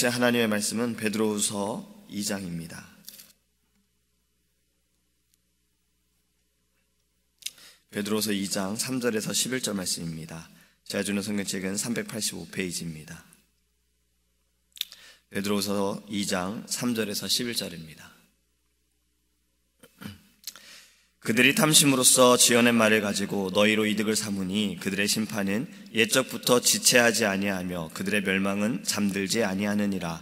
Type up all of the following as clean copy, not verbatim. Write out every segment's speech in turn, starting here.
보실 하나님의 말씀은 베드로후서 2장입니다. 베드로후서 2장 3절에서 11절 말씀입니다. 제가 주는 성경책은 385페이지입니다. 베드로후서 2장 3절에서 11절입니다. 그들이 탐심으로써 지어낸 말을 가지고 너희로 이득을 삼으니 그들의 심판은 옛적부터 지체하지 아니하며 그들의 멸망은 잠들지 아니하느니라.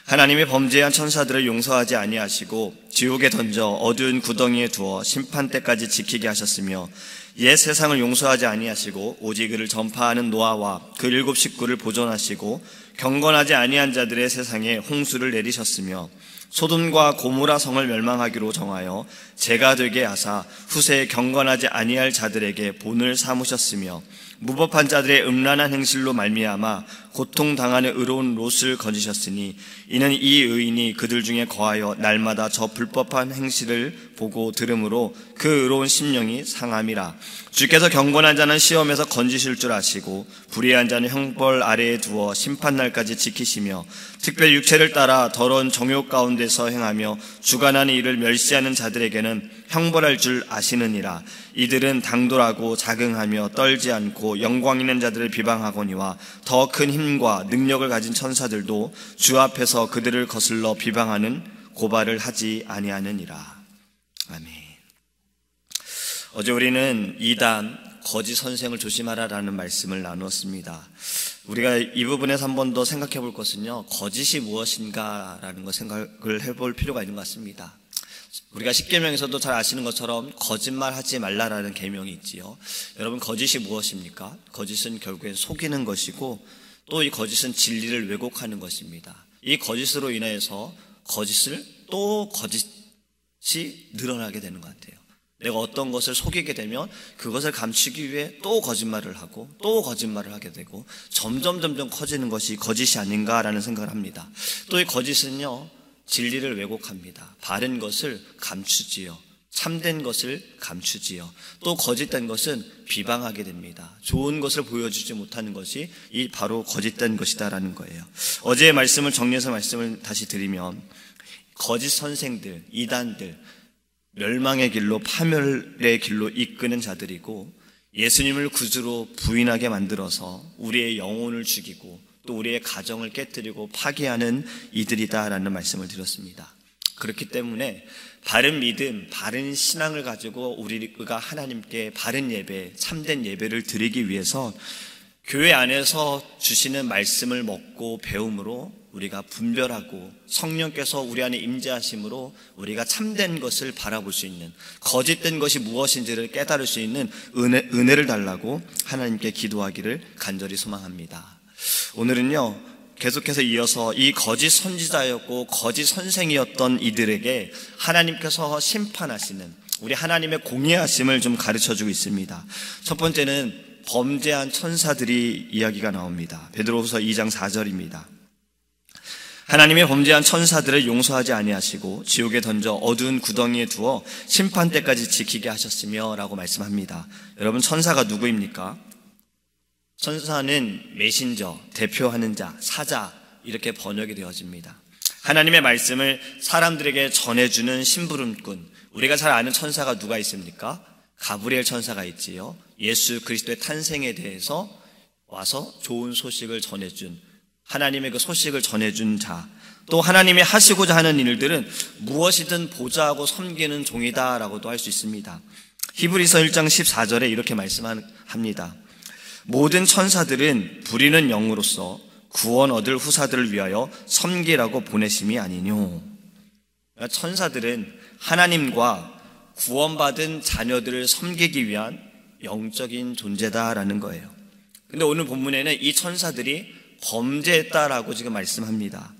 하나님이 범죄한 천사들을 용서하지 아니하시고 지옥에 던져 어두운 구덩이에 두어 심판 때까지 지키게 하셨으며 옛 세상을 용서하지 아니하시고 오직 그를 전파하는 노아와 그 7 식구를 보존하시고 경건하지 아니한 자들의 세상에 홍수를 내리셨으며 소돔과 고모라 성을 멸망하기로 정하여 재가 되게 하사 후세에 경건하지 아니할 자들에게 본을 삼으셨으며 무법한 자들의 음란한 행실로 말미암아 고통당하는 의로운 롯을 건지셨으니 이는 이 의인이 그들 중에 거하여 날마다 저 불법한 행실을 보고 들음으로 그 의로운 심령이 상함이라. 주께서 경건한 자는 시험에서 건지실 줄 아시고 불의한 자는 형벌 아래에 두어 심판날까지 지키시며 특별 육체를 따라 더러운 정욕 가운데서 행하며 주관하는 일을 멸시하는 자들에게는 형벌할 줄 아시느니라. 이들은 당돌하고 자긍하며 떨지 않고 영광 있는 자들을 비방하거니와 더 큰 힘과 능력을 가진 천사들도 주 앞에서 그들을 거슬러 비방하는 고발을 하지 아니하느니라. 아멘. 어제 우리는 이단 거짓 선생을 조심하라라는 말씀을 나누었습니다. 우리가 이 부분에서 한 번 더 생각해 볼 것은요, 거짓이 무엇인가라는 거 생각을 해볼 필요가 있는 것 같습니다. 우리가 십계명에서도 잘 아시는 것처럼 거짓말하지 말라라는 계명이 있지요. 여러분, 거짓이 무엇입니까? 거짓은 결국엔 속이는 것이고 또 이 거짓은 진리를 왜곡하는 것입니다. 이 거짓으로 인해서 거짓을 또 거짓이 늘어나게 되는 것 같아요. 내가 어떤 것을 속이게 되면 그것을 감추기 위해 또 거짓말을 하고 또 거짓말을 하게 되고 점점 커지는 것이 거짓이 아닌가라는 생각을 합니다. 또 이 거짓은요, 진리를 왜곡합니다. 바른 것을 감추지요. 참된 것을 감추지요. 또 거짓된 것은 비방하게 됩니다. 좋은 것을 보여주지 못하는 것이 이 바로 거짓된 것이다라는 거예요. 어제의 말씀을 정리해서 말씀을 다시 드리면 거짓 선생들, 이단들, 멸망의 길로 파멸의 길로 이끄는 자들이고 예수님을 구주로 부인하게 만들어서 우리의 영혼을 죽이고 또 우리의 가정을 깨뜨리고 파괴하는 이들이다라는 말씀을 드렸습니다. 그렇기 때문에 바른 믿음, 바른 신앙을 가지고 우리가 하나님께 바른 예배, 참된 예배를 드리기 위해서 교회 안에서 주시는 말씀을 먹고 배움으로 우리가 분별하고 성령께서 우리 안에 임재하심으로 우리가 참된 것을 바라볼 수 있는, 거짓된 것이 무엇인지를 깨달을 수 있는 은혜를 달라고 하나님께 기도하기를 간절히 소망합니다. 오늘은요, 계속해서 이어서 이 거짓 선지자였고 거짓 선생이었던 이들에게 하나님께서 심판하시는 우리 하나님의 공의하심을 좀 가르쳐주고 있습니다. 첫 번째는 범죄한 천사들이 이야기가 나옵니다. 베드로후서 2장 4절입니다. 하나님이 범죄한 천사들을 용서하지 아니하시고 지옥에 던져 어두운 구덩이에 두어 심판 때까지 지키게 하셨으며 라고 말씀합니다. 여러분, 천사가 누구입니까? 천사는 메신저, 대표하는 자, 사자 이렇게 번역이 되어집니다. 하나님의 말씀을 사람들에게 전해주는 심부름꾼. 우리가 잘 아는 천사가 누가 있습니까? 가브리엘 천사가 있지요. 예수 그리스도의 탄생에 대해서 와서 좋은 소식을 전해준, 하나님의 그 소식을 전해준 자, 또 하나님이 하시고자 하는 일들은 무엇이든 보좌하고 섬기는 종이다라고도 할 수 있습니다. 히브리서 1장 14절에 이렇게 말씀합니다. 모든 천사들은 부리는 영으로서 구원 얻을 후사들을 위하여 섬기라고 보내심이 아니뇨. 천사들은 하나님과 구원받은 자녀들을 섬기기 위한 영적인 존재다라는 거예요. 근데 오늘 본문에는 이 천사들이 범죄했다라고 지금 말씀합니다.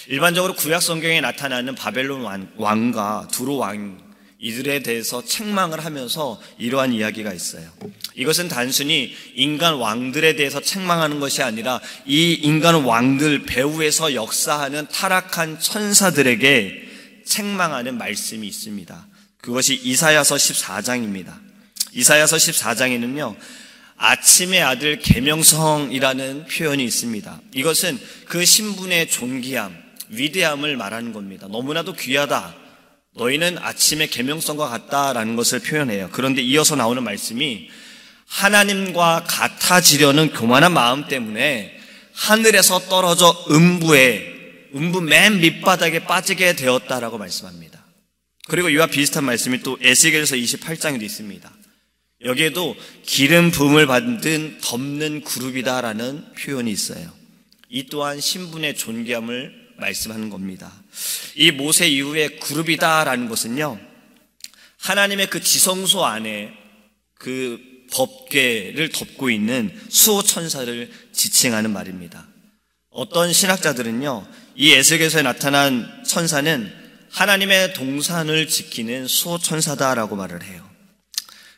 일반적으로 구약 성경에 나타나는 바벨론 왕과 두로 왕, 이들에 대해서 책망을 하면서 이러한 이야기가 있어요. 이것은 단순히 인간 왕들에 대해서 책망하는 것이 아니라 이 인간 왕들 배후에서 역사하는 타락한 천사들에게 책망하는 말씀이 있습니다. 그것이 이사야서 14장입니다. 이사야서 14장에는요, 아침의 아들 계명성이라는 표현이 있습니다. 이것은 그 신분의 존귀함, 위대함을 말하는 겁니다. 너무나도 귀하다. 너희는 아침의 계명성과 같다라는 것을 표현해요. 그런데 이어서 나오는 말씀이 하나님과 같아지려는 교만한 마음 때문에 하늘에서 떨어져 음부 맨 밑바닥에 빠지게 되었다라고 말씀합니다. 그리고 이와 비슷한 말씀이 또 에스겔서 28장에도 있습니다. 여기에도 기름 부음을 받은 덮는 그룹이다라는 표현이 있어요. 이 또한 신분의 존귀함을 말씀하는 겁니다. 이 모세 이후에 그룹이다라는 것은요, 하나님의 그 지성소 안에 그 법궤를 덮고 있는 수호 천사를 지칭하는 말입니다. 어떤 신학자들은요, 이 에스겔서에 나타난 천사는 하나님의 동산을 지키는 수호 천사다라고 말을 해요.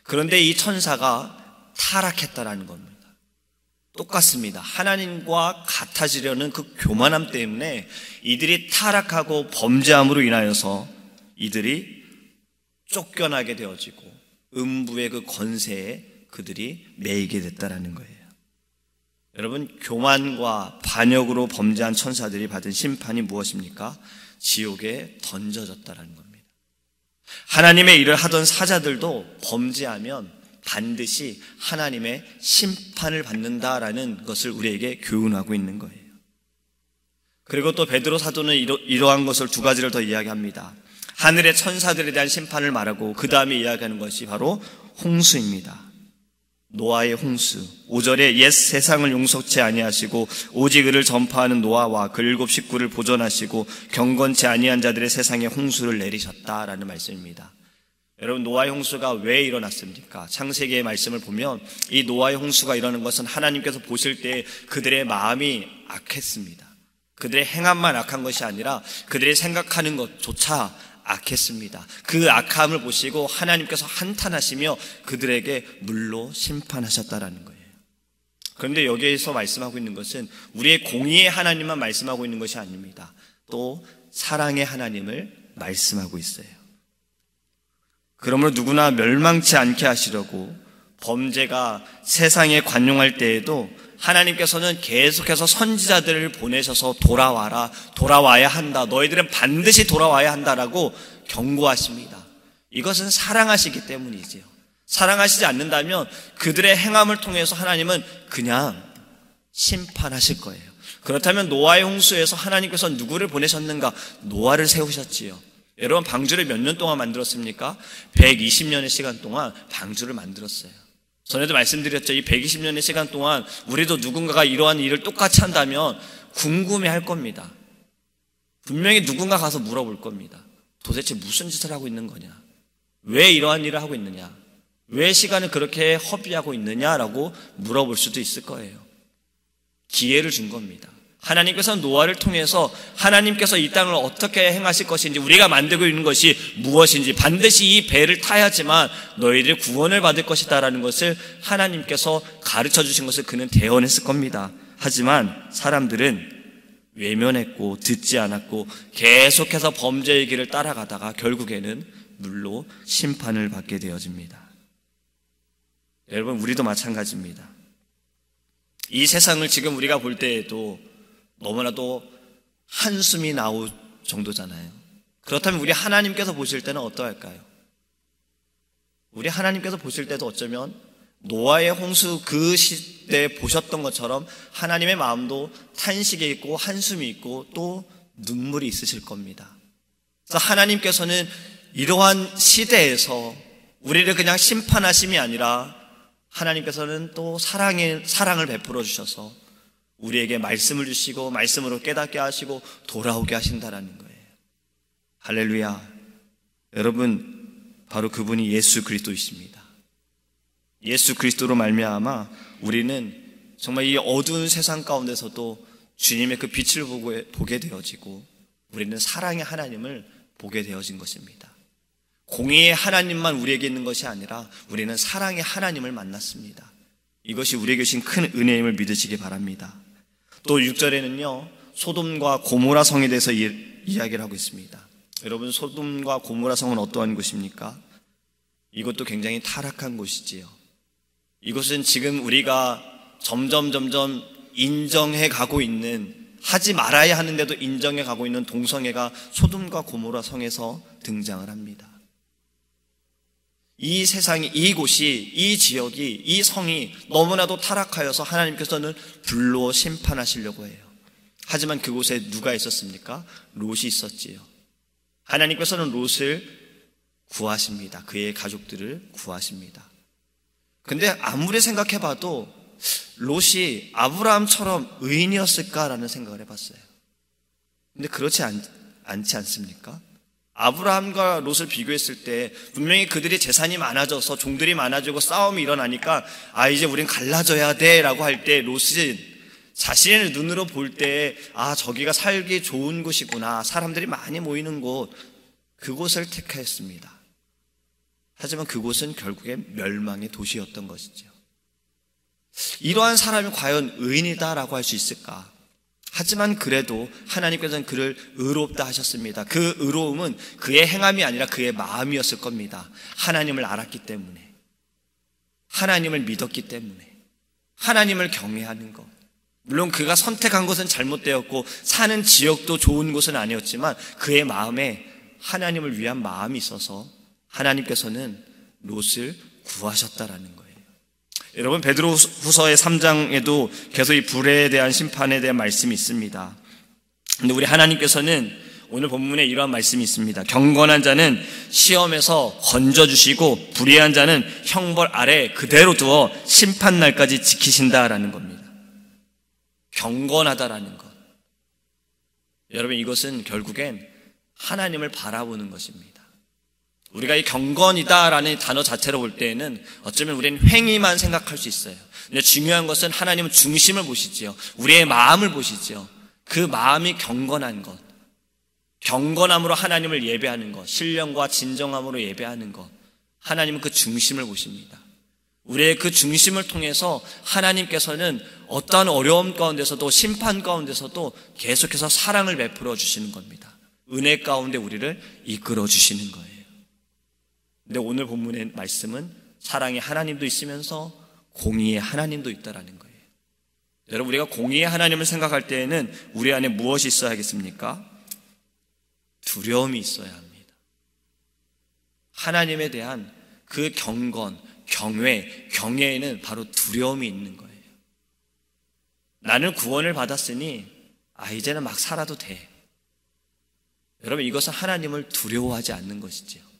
그런데 이 천사가 타락했다라는 겁니다. 똑같습니다. 하나님과 같아지려는 그 교만함 때문에 이들이 타락하고 범죄함으로 인하여서 이들이 쫓겨나게 되어지고 음부의 그 권세에 그들이 매이게 됐다라는 거예요. 여러분, 교만과 반역으로 범죄한 천사들이 받은 심판이 무엇입니까? 지옥에 던져졌다라는 겁니다. 하나님의 일을 하던 사자들도 범죄하면 반드시 하나님의 심판을 받는다라는 것을 우리에게 교훈하고 있는 거예요. 그리고 또 베드로 사도는 이러한 것을 두 가지를 더 이야기합니다. 하늘의 천사들에 대한 심판을 말하고 그 다음에 이야기하는 것이 바로 홍수입니다. 노아의 홍수. 5절에 옛 세상을 용서치 아니하시고 오직 그를 전파하는 노아와 그 7 식구를 보존하시고 경건치 아니한 자들의 세상에 홍수를 내리셨다라는 말씀입니다. 여러분, 노아의 홍수가 왜 일어났습니까? 창세기의 말씀을 보면 이 노아의 홍수가 일어나는 것은 하나님께서 보실 때 그들의 마음이 악했습니다. 그들의 행함만 악한 것이 아니라 그들이 생각하는 것조차 악했습니다. 그 악함을 보시고 하나님께서 한탄하시며 그들에게 물로 심판하셨다라는 거예요. 그런데 여기에서 말씀하고 있는 것은 우리의 공의의 하나님만 말씀하고 있는 것이 아닙니다. 또 사랑의 하나님을 말씀하고 있어요. 그러므로 누구나 멸망치 않게 하시려고 범죄가 세상에 관용할 때에도 하나님께서는 계속해서 선지자들을 보내셔서 돌아와야 한다. 너희들은 반드시 돌아와야 한다라고 경고하십니다. 이것은 사랑하시기 때문이지요. 사랑하시지 않는다면 그들의 행함을 통해서 하나님은 그냥 심판하실 거예요. 그렇다면 노아의 홍수에서 하나님께서 누구를 보내셨는가? 노아를 세우셨지요. 여러분, 방주를 몇 년 동안 만들었습니까? 120년의 시간 동안 방주를 만들었어요. 전에도 말씀드렸죠. 이 120년의 시간 동안 우리도 누군가가 이러한 일을 똑같이 한다면 궁금해할 겁니다. 분명히 누군가 가서 물어볼 겁니다. 도대체 무슨 짓을 하고 있는 거냐? 왜 이러한 일을 하고 있느냐? 왜 시간을 그렇게 허비하고 있느냐라고 물어볼 수도 있을 거예요. 기회를 준 겁니다. 하나님께서 노아를 통해서 하나님께서 이 땅을 어떻게 행하실 것인지, 우리가 만들고 있는 것이 무엇인지, 반드시 이 배를 타야지만 너희들 구원을 받을 것이다 라는 것을 하나님께서 가르쳐 주신 것을 그는 대언했을 겁니다. 하지만 사람들은 외면했고 듣지 않았고 계속해서 범죄의 길을 따라가다가 결국에는 물로 심판을 받게 되어집니다. 여러분, 우리도 마찬가지입니다. 이 세상을 지금 우리가 볼 때에도 너무나도 한숨이 나올 정도잖아요. 그렇다면 우리 하나님께서 보실 때는 어떠할까요? 우리 하나님께서 보실 때도 어쩌면 노아의 홍수 그 시대에 보셨던 것처럼 하나님의 마음도 탄식이 있고 한숨이 있고 또 눈물이 있으실 겁니다. 그래서 하나님께서는 이러한 시대에서 우리를 그냥 심판하심이 아니라 하나님께서는 또 사랑을 베풀어 주셔서 우리에게 말씀을 주시고 말씀으로 깨닫게 하시고 돌아오게 하신다라는 거예요. 할렐루야. 여러분, 바로 그분이 예수 그리스도이십니다. 예수 그리스도로 말미암아 우리는 정말 이 어두운 세상 가운데서도 주님의 그 빛을 보게 되어지고 우리는 사랑의 하나님을 보게 되어진 것입니다. 공의의 하나님만 우리에게 있는 것이 아니라 우리는 사랑의 하나님을 만났습니다. 이것이 우리에게 주신 큰 은혜임을 믿으시기 바랍니다. 또 6절에는요, 소돔과 고모라 성에 대해서 이야기를 하고 있습니다. 여러분, 소돔과 고모라 성은 어떠한 곳입니까? 이것도 굉장히 타락한 곳이지요. 이것은 지금 우리가 점점 인정해 가고 있는, 하지 말아야 하는데도 인정해 가고 있는 동성애가 소돔과 고모라 성에서 등장을 합니다. 이 세상이, 이곳이, 이 지역이, 이 성이 너무나도 타락하여서 하나님께서는 불로 심판하시려고 해요. 하지만 그곳에 누가 있었습니까? 롯이 있었지요. 하나님께서는 롯을 구하십니다. 그의 가족들을 구하십니다. 근데 아무리 생각해봐도 롯이 아브라함처럼 의인이었을까라는 생각을 해봤어요. 근데 그렇지 않지 않습니까? 아브라함과 롯을 비교했을 때 분명히 그들이 재산이 많아져서 종들이 많아지고 싸움이 일어나니까 이제 우린 갈라져야 돼 라고 할 때 롯은 자신의 눈으로 볼 때 저기가 살기 좋은 곳이구나, 사람들이 많이 모이는 곳, 그곳을 택하였습니다. 하지만 그곳은 결국엔 멸망의 도시였던 것이죠. 이러한 사람이 과연 의인이다라고 할 수 있을까? 하지만 그래도 하나님께서는 그를 의롭다 하셨습니다. 그 의로움은 그의 행함이 아니라 그의 마음이었을 겁니다. 하나님을 알았기 때문에, 하나님을 믿었기 때문에, 하나님을 경외하는 것. 물론 그가 선택한 것은 잘못되었고 사는 지역도 좋은 곳은 아니었지만 그의 마음에 하나님을 위한 마음이 있어서 하나님께서는 롯을 구하셨다라는 거예요. 여러분, 베드로후서의 3장에도 계속 이 불에 대한 심판에 대한 말씀이 있습니다. 근데 우리 하나님께서는 오늘 본문에 이러한 말씀이 있습니다. 경건한 자는 시험에서 건져주시고 불의한 자는 형벌 아래 그대로 두어 심판날까지 지키신다라는 겁니다. 경건하다라는 것. 여러분, 이것은 결국엔 하나님을 바라보는 것입니다. 우리가 이 경건이다라는 단어 자체로 볼 때에는 어쩌면 우리는 행위만 생각할 수 있어요. 근데 중요한 것은 하나님은 중심을 보시지요. 우리의 마음을 보시지요. 그 마음이 경건한 것, 경건함으로 하나님을 예배하는 것, 신령과 진정함으로 예배하는 것, 하나님은 그 중심을 보십니다. 우리의 그 중심을 통해서 하나님께서는 어떠한 어려움 가운데서도, 심판 가운데서도 계속해서 사랑을 베풀어 주시는 겁니다. 은혜 가운데 우리를 이끌어 주시는 거예요. 근데 오늘 본문의 말씀은 사랑의 하나님도 있으면서 공의의 하나님도 있다라는 거예요. 여러분, 우리가 공의의 하나님을 생각할 때에는 우리 안에 무엇이 있어야겠습니까? 두려움이 있어야 합니다. 하나님에 대한 그 경건, 경외, 경외에는 바로 두려움이 있는 거예요. 나는 구원을 받았으니 이제는 막 살아도 돼. 여러분, 이것은 하나님을 두려워하지 않는 것이지요.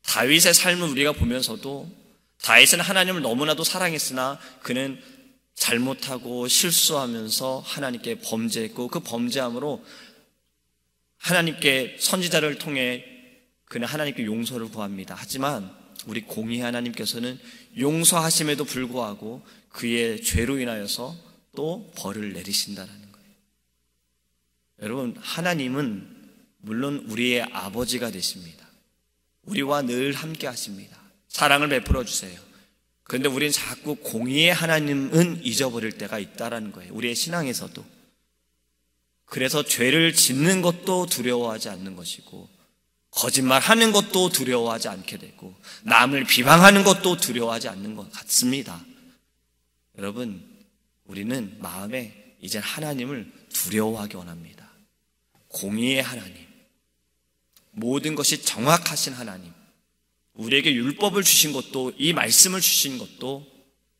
다윗의 삶을 우리가 보면서도 다윗은 하나님을 너무나도 사랑했으나 그는 잘못하고 실수하면서 하나님께 범죄했고 그 범죄함으로 하나님께 선지자를 통해 그는 하나님께 용서를 구합니다. 하지만 우리 공의의 하나님께서는 용서하심에도 불구하고 그의 죄로 인하여서 또 벌을 내리신다는 거예요. 여러분, 하나님은 물론 우리의 아버지가 되십니다. 우리와 늘 함께 하십니다. 사랑을 베풀어 주세요. 그런데 우리는 자꾸 공의의 하나님은 잊어버릴 때가 있다는 거예요. 우리의 신앙에서도. 그래서 죄를 짓는 것도 두려워하지 않는 것이고, 거짓말하는 것도 두려워하지 않게 되고, 남을 비방하는 것도 두려워하지 않는 것 같습니다. 여러분, 우리는 마음에 이젠 하나님을 두려워하기 원합니다. 공의의 하나님, 모든 것이 정확하신 하나님, 우리에게 율법을 주신 것도, 이 말씀을 주신 것도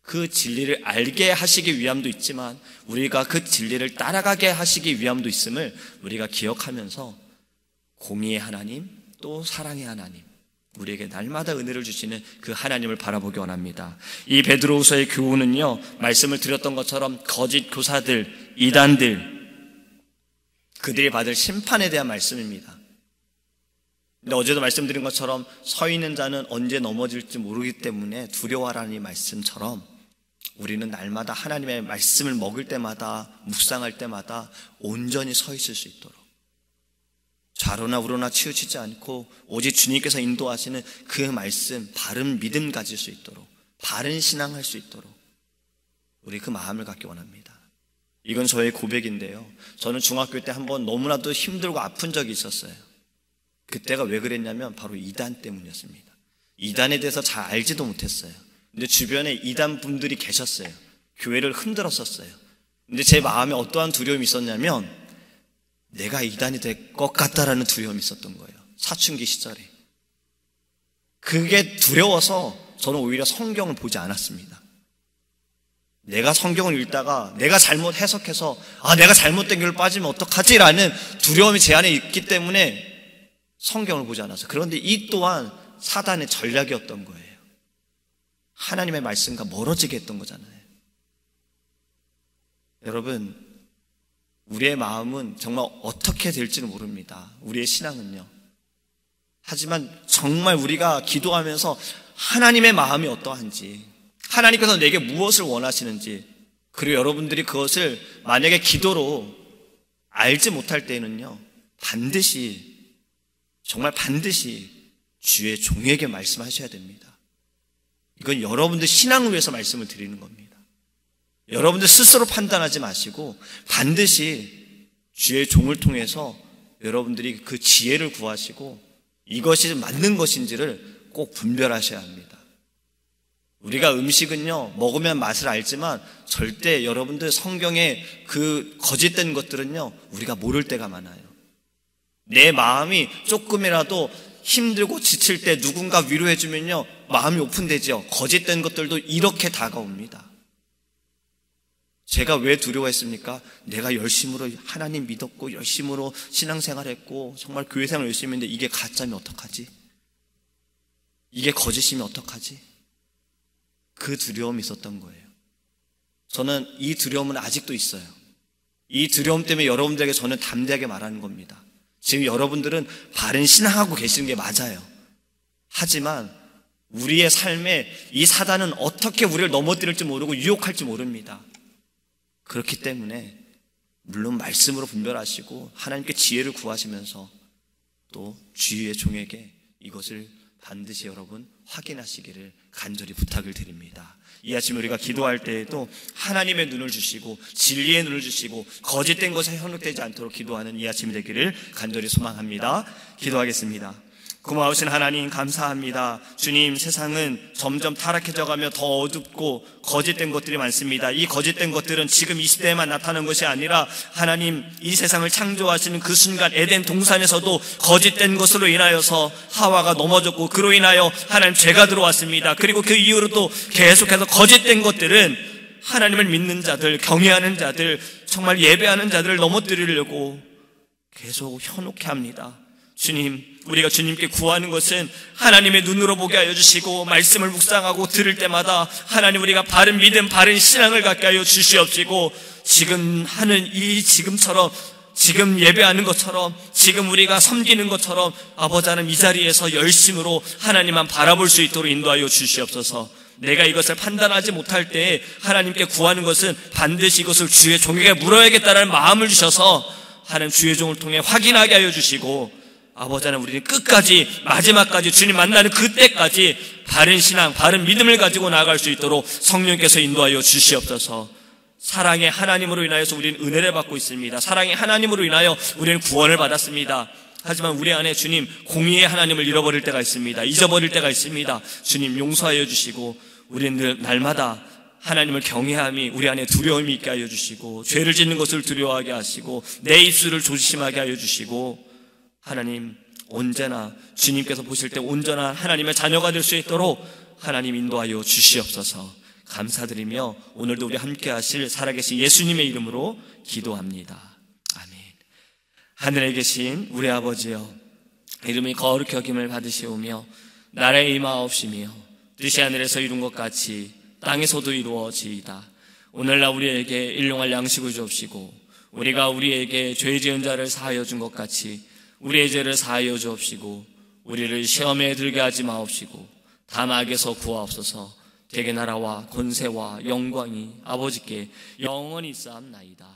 그 진리를 알게 하시기 위함도 있지만 우리가 그 진리를 따라가게 하시기 위함도 있음을 우리가 기억하면서 공의의 하나님, 또 사랑의 하나님, 우리에게 날마다 은혜를 주시는 그 하나님을 바라보기 원합니다. 이 베드로후서의 교훈은요, 말씀을 드렸던 것처럼 거짓 교사들, 이단들, 그들이 받을 심판에 대한 말씀입니다. 근데 어제도 말씀드린 것처럼 서 있는 자는 언제 넘어질지 모르기 때문에 두려워하라는 이 말씀처럼 우리는 날마다 하나님의 말씀을 먹을 때마다, 묵상할 때마다 온전히 서 있을 수 있도록, 좌로나 우로나 치우치지 않고 오직 주님께서 인도하시는 그 말씀, 바른 믿음 가질 수 있도록, 바른 신앙할 수 있도록 우리 그 마음을 갖기 원합니다. 이건 저의 고백인데요, 저는 중학교 때 한번 너무나도 힘들고 아픈 적이 있었어요. 그때가 왜 그랬냐면 바로 이단 때문이었습니다. 이단에 대해서 잘 알지도 못했어요. 근데 주변에 이단 분들이 계셨어요. 교회를 흔들었었어요. 근데 제 마음에 어떠한 두려움이 있었냐면 내가 이단이 될 것 같다라는 두려움이 있었던 거예요. 사춘기 시절에. 그게 두려워서 저는 오히려 성경을 보지 않았습니다. 내가 성경을 읽다가 내가 잘못 해석해서 내가 잘못된 길로 빠지면 어떡하지? 라는 두려움이 제 안에 있기 때문에 성경을 보지 않았어요. 그런데 이 또한 사단의 전략이었던 거예요. 하나님의 말씀과 멀어지게 했던 거잖아요. 여러분, 우리의 마음은 정말 어떻게 될지는 모릅니다. 우리의 신앙은요. 하지만 정말 우리가 기도하면서 하나님의 마음이 어떠한지, 하나님께서 내게 무엇을 원하시는지, 그리고 여러분들이 그것을 만약에 기도로 알지 못할 때에는요, 정말 반드시 주의 종에게 말씀하셔야 됩니다. 이건 여러분들 신앙을 위해서 말씀을 드리는 겁니다. 여러분들 스스로 판단하지 마시고 반드시 주의 종을 통해서 여러분들이 그 지혜를 구하시고 이것이 맞는 것인지를 꼭 분별하셔야 합니다. 우리가 음식은요, 먹으면 맛을 알지만 절대 여러분들 성경의 그 거짓된 것들은요, 우리가 모를 때가 많아요. 내 마음이 조금이라도 힘들고 지칠 때 누군가 위로해주면요, 마음이 오픈되죠. 거짓된 것들도 이렇게 다가옵니다. 제가 왜 두려워했습니까? 내가 열심으로 하나님 믿었고 열심으로 신앙생활했고 정말 교회생활 열심히 했는데 이게 가짜면 어떡하지? 이게 거짓이면 어떡하지? 그 두려움이 있었던 거예요. 저는 이 두려움은 아직도 있어요. 이 두려움 때문에 여러분들에게 저는 담대하게 말하는 겁니다. 지금 여러분들은 바른 신앙하고 계시는 게 맞아요. 하지만 우리의 삶에 이 사단은 어떻게 우리를 넘어뜨릴지 모르고 유혹할지 모릅니다. 그렇기 때문에 물론 말씀으로 분별하시고 하나님께 지혜를 구하시면서 또 주위의 종에게 이것을 반드시 여러분 확인하시기를 간절히 부탁을 드립니다. 이 아침 우리가 기도할 때에도 하나님의 눈을 주시고 진리의 눈을 주시고 거짓된 것에 현혹되지 않도록 기도하는 이 아침이 되기를 간절히 소망합니다. 기도하겠습니다. 고마우신 하나님 감사합니다. 주님, 세상은 점점 타락해져가며 더 어둡고 거짓된 것들이 많습니다. 이 거짓된 것들은 지금 이 시대에만 나타나는 것이 아니라 하나님 이 세상을 창조하시는 그 순간 에덴 동산에서도 거짓된 것으로 인하여서 하와가 넘어졌고 그로 인하여 하나님 죄가 들어왔습니다. 그리고 그 이후로도 계속해서 거짓된 것들은 하나님을 믿는 자들, 경외하는 자들, 정말 예배하는 자들을 넘어뜨리려고 계속 현혹해 합니다. 주님, 우리가 주님께 구하는 것은 하나님의 눈으로 보게 하여 주시고 말씀을 묵상하고 들을 때마다 하나님 우리가 바른 믿음, 바른 신앙을 갖게 하여 주시옵시고 지금 하는 이 지금처럼 지금 예배하는 것처럼 지금 우리가 섬기는 것처럼 아버지 하나님 이 자리에서 열심으로 하나님만 바라볼 수 있도록 인도하여 주시옵소서. 내가 이것을 판단하지 못할 때에 하나님께 구하는 것은 반드시 이것을 주의 종에게 물어야겠다는 마음을 주셔서 하나님 주의 종을 통해 확인하게 하여 주시고 아버지 하나님 우리는 끝까지 마지막까지 주님 만나는 그때까지 바른 신앙, 바른 믿음을 가지고 나아갈 수 있도록 성령께서 인도하여 주시옵소서. 사랑의 하나님으로 인하여서 우리는 은혜를 받고 있습니다. 사랑의 하나님으로 인하여 우리는 구원을 받았습니다. 하지만 우리 안에 주님 공의의 하나님을 잃어버릴 때가 있습니다. 잊어버릴 때가 있습니다. 주님 용서하여 주시고 우리는 늘 날마다 하나님을 경외함이 우리 안에 두려움이 있게 하여 주시고 죄를 짓는 것을 두려워하게 하시고 내 입술을 조심하게 하여 주시고 하나님 언제나 주님께서 보실 때 온전한 하나님의 자녀가 될 수 있도록 하나님 인도하여 주시옵소서. 감사드리며 오늘도 우리 함께 하실 살아계신 예수님의 이름으로 기도합니다. 아멘. 하늘에 계신 우리 아버지여, 이름이 거룩히 여김을 받으시오며 나라의 임하옵시며 뜻이 하늘에서 이룬 것 같이 땅에서도 이루어지이다. 오늘날 우리에게 일용할 양식을 주옵시고 우리가 우리에게 죄 지은 자를 사하여 준 것 같이 우리의 죄를 사하여 주옵시고 우리를 시험에 들게 하지 마옵시고 다만 악에서 구하옵소서. 대개 나라와 권세와 영광이 아버지께 영원히 쌓옵나이다.